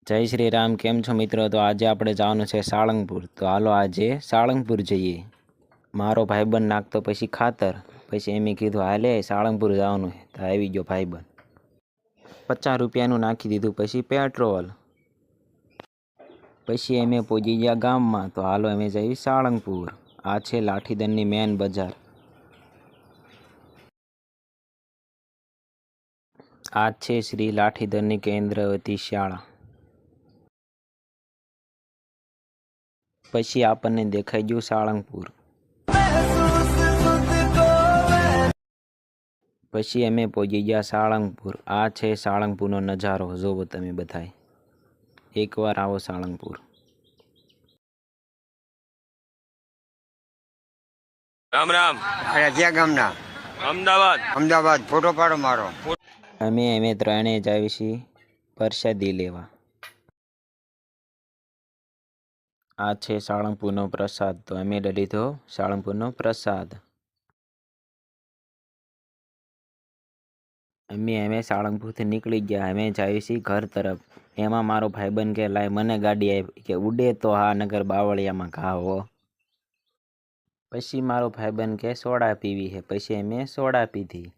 જય શ્રી રામ. કેમ છો મિત્રો? તો આજે આપણે જવાનું છે સાળંગપુર. તો હાલો આજે સાળંગપુર જઈએ. મારો ભાઈબંધ નાખતો પછી ખાતર, પછી એમે કીધું હાલે સાળંગપુર જવાનું છે. તો આવી ગયો ભાઈબંધ. 50 રૂપિયાનું નાખી દીધું, પછી પેટ્રોલ. પછી અમે પહોંચી ગયા ગામમાં. તો હાલો અમે જઈએ સાળંગપુર. આ છે લાઠીદળની મેન બજાર. આ છે શ્રી લાઠીદળની કેન્દ્રવતી શાળા. પછી આપણને દેખાઈ ગયું સાળંગપુર. પછી અમે પહોંચી ગયા સાળંગપુર. આ છે સાળંગપુરનો નજારો, જોવો તમે બધાય. એકવાર આવો સાળંગપુર. રામ રામ. અરે ક્યાં ગામના? અમદાવાદ. અમદાવાદ. ફોટો પાડો મારો. અમે ત્રણેય જ આવી છીએ પ્રસાદી લેવા. આ છે સાળંગપુરનો પ્રસાદ. તો અમે લઈ લીધો સાળંગપુરનો પ્રસાદ. અમે સાળંગપુરથી નીકળી ગયા. અમે જઈએ છીએ ઘર તરફ. એમાં મારો ભાઈબંધ કે લાય મને ગાડી આપી, કે ઉડે તો હા, નગર બાવળિયામાં ઘા હો. પછી મારો ભાઈબંધ કે સોડા પીવી છે. પછી અમે સોડા પીધી.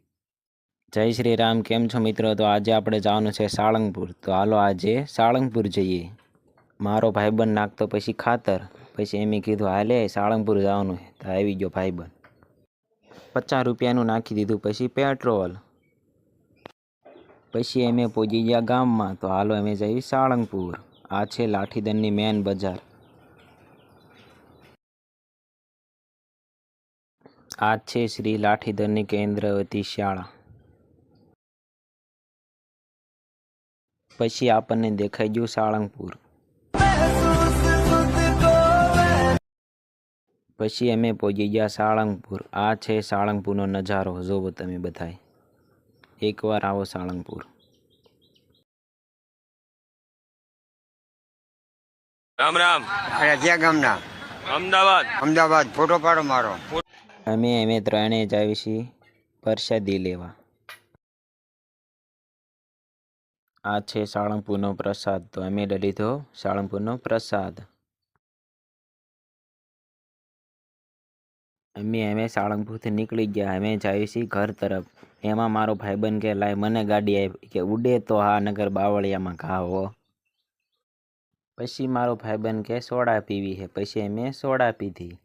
જય શ્રી રામ. કેમ છો મિત્રો? તો આજે આપણે જવાનું છે સાળંગપુર. તો હાલો આજે સાળંગપુર જઈએ. મારો ભાઈબંધ નાખતો પછી ખાતર, પછી એમે કીધું હાલે સાળંગપુર જવાનું છે. તો આવી ગયો ભાઈબંધ. 50 રૂપિયાનું નાખી દીધું, પછી પેટ્રોલ. પછી અમે પહોંચી ગયા ગામમાં. તો હાલો અમે જઈએ સાળંગપુર. આ છે લાઠીદળની મેન બજાર. આ છે શ્રી લાઠીદળની કેન્દ્રવતી શાળા. પછી આપણને દેખાઈ ગયું સાળંગપુર. પછી અમે પહોંચી ગયા સાળંગપુર. આ છે સાળંગપુરનો નજારો, જોવો તમે બધાય. એકવાર આવો સાળંગપુર. રામ રામ. અરે ક્યાં ગામના? અમદાવાદ. અમદાવાદ. ફોટો પાડો મારો. અમે ત્રણેય જ આવી છીએ પ્રસાદી લેવા. આ છે સાળંગપુરનો પ્રસાદ. તો અમે લઈ લીધો સાળંગપુરનો પ્રસાદ. અમે સાળંગપુરથી નીકળી ગયા. અમે જઈએ છીએ ઘર તરફ. એમાં મારો ભાઈબંધ કે લાય મને ગાડી આપી, કે ઉડે તો હા, નગર બાવળિયામાં ઘા હો. પછી મારો ભાઈબંધ કે સોડા પીવી છે. પછી અમે સોડા પીધી.